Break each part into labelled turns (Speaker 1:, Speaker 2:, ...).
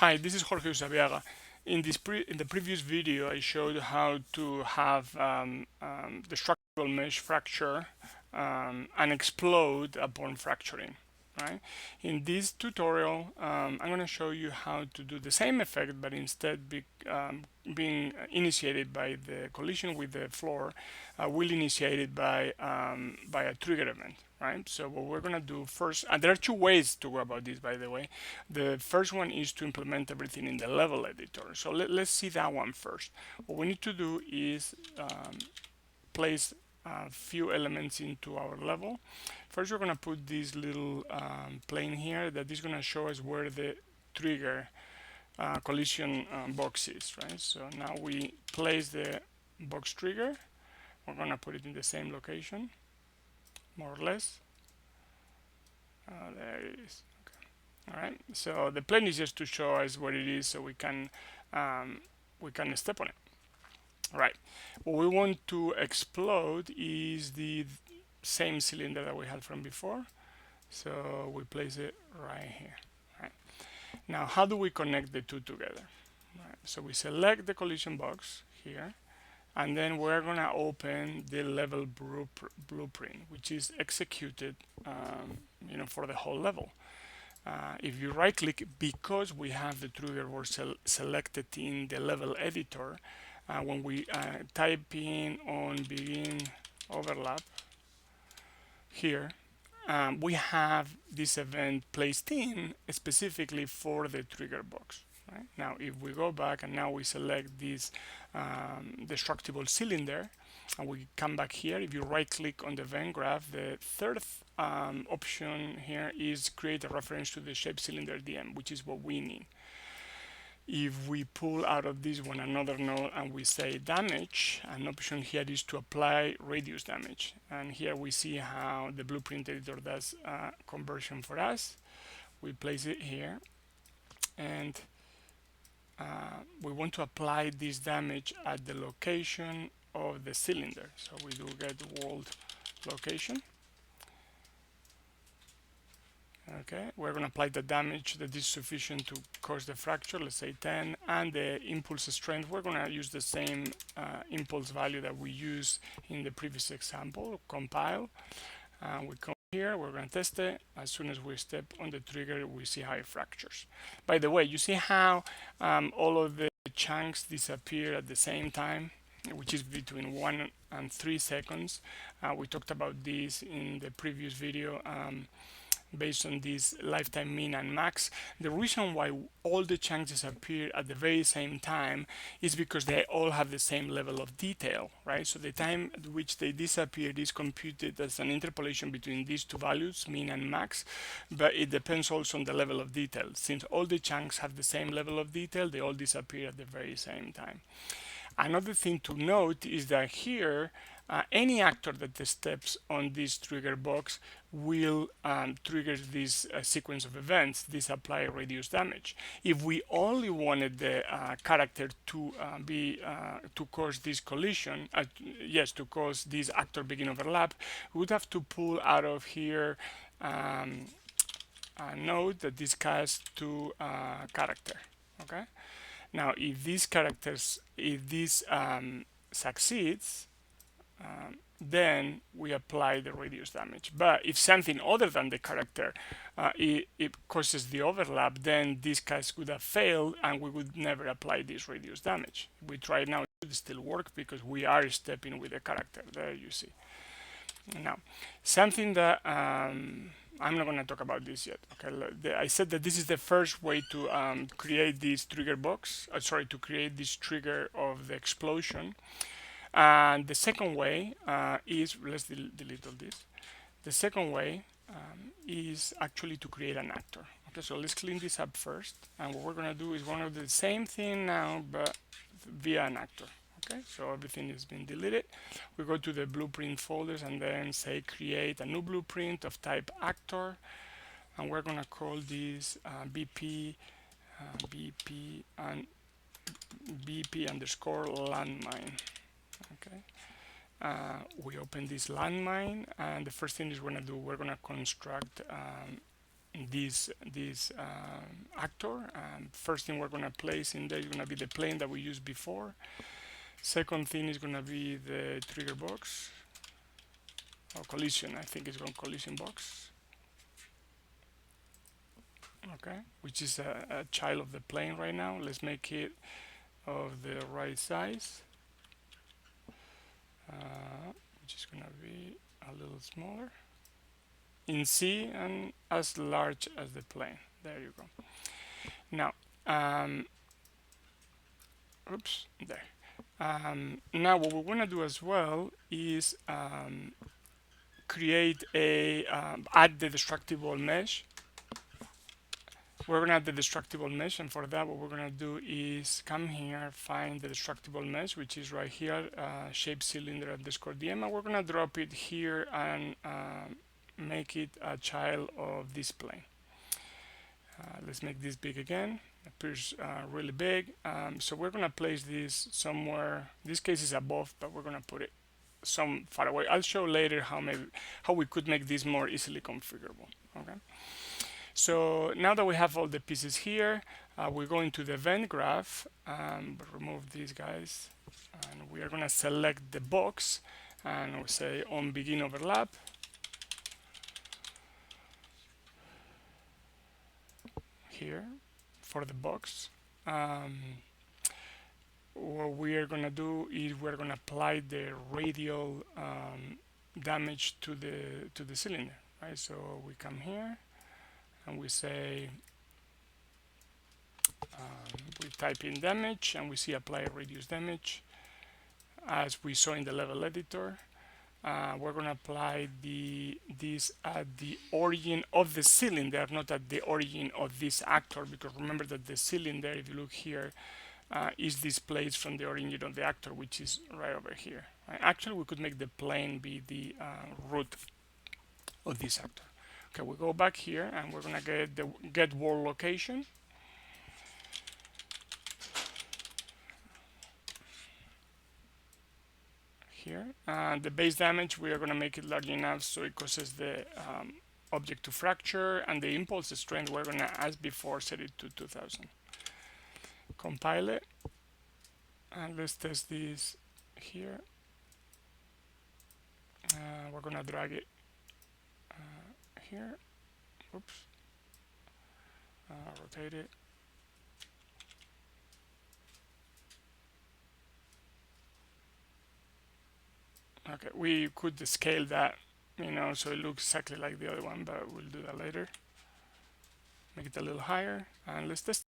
Speaker 1: Hi, this is Jorge Usabiaga. In the previous video, I showed how to have destructible mesh fracture and explode upon fracturing. Right? In this tutorial, I'm going to show you how to do the same effect, but instead being initiated by the collision with the floor, will initiate it by a trigger event. Right. So what we're going to do first, and there are two ways to go about this, by the way. The first one is to implement everything in the level editor. So let's see that one first. What we need to do is place a few elements into our level. First, we're going to put this little plane here that is going to show us where the trigger collision box is, right? So now we place the box trigger. We're going to put it in the same location, more or less. There it is. Okay. All right. So the plane is just to show us what it is, so we can step on it. All right. What we want to explode is the same cylinder that we had from before. So we place it right here. Right. Now, how do we connect the two together? Right. So we select the collision box here, and then we're going to open the level blueprint, which is executed for the whole level. If you right click, because we have the trigger word selected in the level editor, when we type in on begin overlap here, we have this event placed in specifically for the trigger box. Right? Now, if we go back and now we select this destructible cylinder, and we come back here, if you right click on the event graph, the third option here is create a reference to the shape cylinder DM, which is what we need. If we pull out of this one another node and we say damage, an option here is to apply radius damage. And here we see how the blueprint editor does conversion for us. We place it here, and we want to apply this damage at the location of the cylinder. So we do get world location. Okay, we're going to apply the damage that is sufficient to cause the fracture, let's say 10, and the impulse strength, we're going to use the same impulse value that we used in the previous example. Compile, we come here, we're going to test it. As soon as we step on the trigger, we see how it fractures. By the way, you see how all of the chunks disappear at the same time, which is between 1 and 3 seconds. We talked about this in the previous video. Based on this lifetime min and max. The reason why all the chunks disappear at the very same time is because they all have the same level of detail, right? So the time at which they disappear is computed as an interpolation between these two values, min and max, but it depends also on the level of detail. Since all the chunks have the same level of detail, they all disappear at the very same time. Another thing to note is that here, any actor that steps on this trigger box will trigger this sequence of events, this apply radius damage. If we only wanted the character to to cause this collision, to cause this actor begin overlap, we would have to pull out of here a node that this casts to character. Okay. Now, if these characters, if this succeeds, then we apply the radius damage. But if something other than the character it causes the overlap, then this case would have failed and we would never apply this radius damage. We try it now, it should still work because we are stepping with the character. There you see. Now, something that I'm not going to talk about this yet. Okay, I said that this is the first way to create this trigger box. To create this trigger of the explosion. And the second way is, let's delete all this. The second way is actually to create an actor. Okay, so let's clean this up first. And what we're going to do is we're going to do the same thing now, but via an actor. Okay, so everything has been deleted. We go to the blueprint folders and then say create a new blueprint of type actor, and we're gonna call this BP and BP underscore landmine. Okay, we open this landmine, and the first thing is we're gonna construct this actor. First thing we're going to place in there is going to be the plane that we used before. Second thing is going to be the trigger box, or collision. I think it's called collision box. Okay, which is a child of the plane right now. Let's make it of the right size, which is going to be a little smaller in C and as large as the plane. There you go. Now, oops, there. Now what we're going to do as well is create a add the destructible mesh. We're going to add the destructible mesh, and for that what we're going to do is come here, find the destructible mesh, which is right here, shape cylinder underscore DM, and we're going to drop it here and make it a child of this plane. Let's make this big again. It appears really big. So we're going to place this somewhere. This case is above, but we're going to put it some far away. I'll show later how we could make this more easily configurable. Okay. So now that we have all the pieces here, we go into the event graph, remove these guys, and we are going to select the box, and we say on begin overlap. Here for the box. What we are going to do is we're going to apply the radial damage to the cylinder, right? So we come here and we say we type in damage and we see apply radius damage as we saw in the level editor. We're going to apply this at the origin of the cylinder, not at the origin of this actor, because remember that the cylinder, if you look here, is displaced from the origin of the actor, which is right over here. Right? Actually, we could make the plane be the root of this actor. Okay, we go back here and we're going to get the get world location. Here, and the base damage, we are going to make it large enough so it causes the object to fracture, and the impulse strength, we're going to, as before, set it to 2000. Compile it, and let's test this here. We're going to drag it here. Oops. Rotate it. Okay, we could scale that, so it looks exactly like the other one, but we'll do that later. Make it a little higher, and let's test.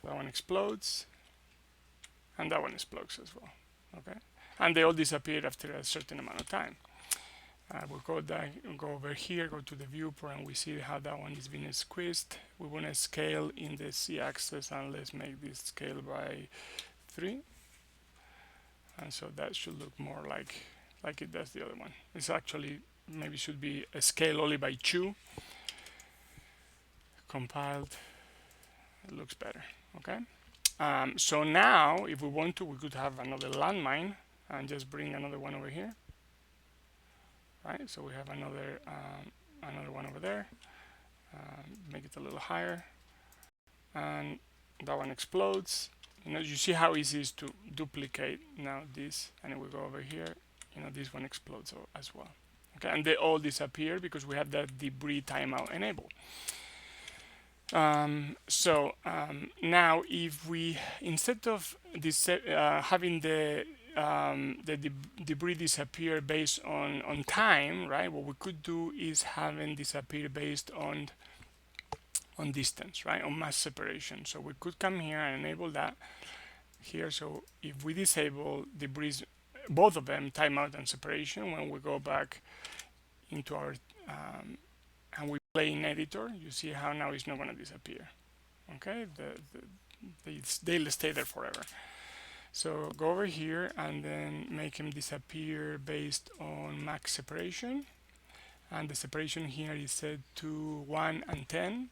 Speaker 1: So that one explodes, and that one explodes as well. Okay, and they all disappear after a certain amount of time. We'll go over here, go to the viewport, and we see how that one is being squeezed. We want to scale in the Z-axis, and let's make this scale by 3. And so that should look more like it does the other one. It's actually maybe should be a scale only by 2. Compiled, it looks better. Okay. So now, if we want to, we could have another landmine and just bring another one over here. Right. So we have another one over there. Make it a little higher, and that one explodes. You see how easy it is to duplicate now this, and we go over here, this one explodes as well. Okay, and they all disappear because we have that debris timeout enabled. Now if we, instead of this, having the debris disappear based on time, right, what we could do is having disappear based on distance, right, on mass separation. So we could come here and enable that here. So if we disable debris, both of them, timeout and separation, when we go back into our and we play in editor, you see how now it's not going to disappear. Okay, they'll stay there forever. So go over here and then make them disappear based on max separation, and the separation here is set to 1 and 10.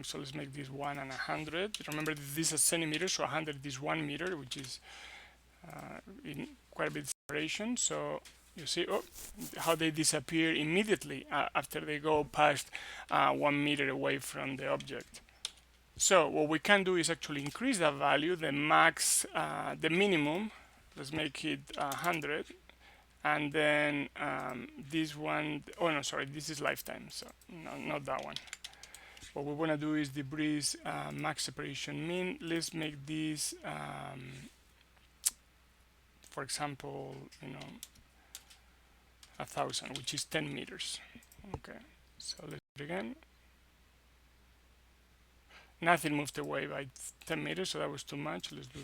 Speaker 1: So let's make this 1 and 100. Remember, this is centimeters, so 100 is 1 meter, which is in quite a bit of separation. So You see how they disappear immediately after they go past 1 meter away from the object. So what we can do is actually increase that value, the max, the minimum. Let's make it 100, and then this one, oh no, sorry, this is lifetime, so no, not that one. What we want to do is debris max separation mean. Let's make this, for example, 1,000, which is 10 meters. Okay, so let's do it again. Nothing moved away by 10 meters, so that was too much. Let's do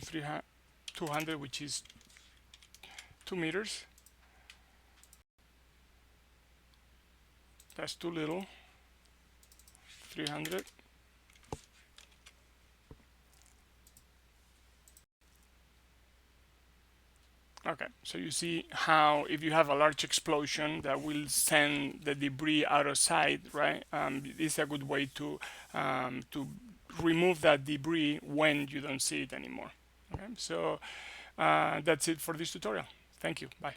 Speaker 1: 200, which is 2 meters. That's too little. 300. Okay, so you see how if you have a large explosion that will send the debris out of sight, right? This is a good way to remove that debris when you don't see it anymore. Okay, so that's it for this tutorial. Thank you. Bye.